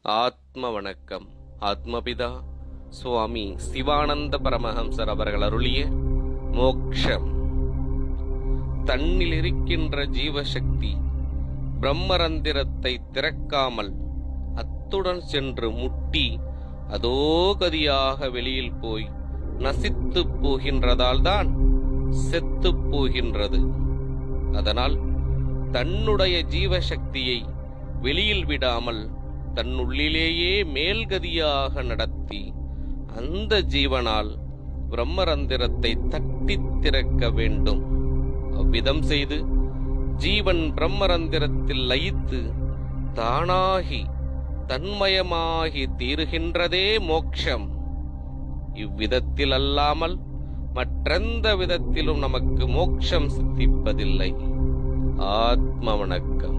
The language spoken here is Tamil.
ஆத்ம வணக்கம். ஆத்மபிதா சுவாமி சிவானந்த பரமஹம்சர் அவர்கள் அருளிய மோக்ஷம். தன்னில் இருக்கின்ற ஜீவசக்தி பிரம்மரந்திரத்தை திறக்காமல் அத்துடன் சென்று முட்டி அதோ கதியாக வெளியில் போய் நசித்து போகின்றதால் தான் செத்து போகின்றது. அதனால் தன்னுடைய ஜீவசக்தியை வெளியில் விடாமல் தன்னுள்ளிலேயே மேல்கதியாக நடத்தி அந்த ஜீவனால் பிரம்மரந்திரத்தை தட்டி திறக்க வேண்டும். அவ்விதம் செய்து ஜீவன் பிரம்மரந்திரத்தில் லயித்து தானாகி தன்மயமாகி தீருகின்றதே மோக்ஷம். இவ்விதத்தில் அல்லாமல் மற்றெந்த விதத்திலும் நமக்கு மோக்ஷம் சித்திப்பதில்லை. ஆத்ம வணக்கம்.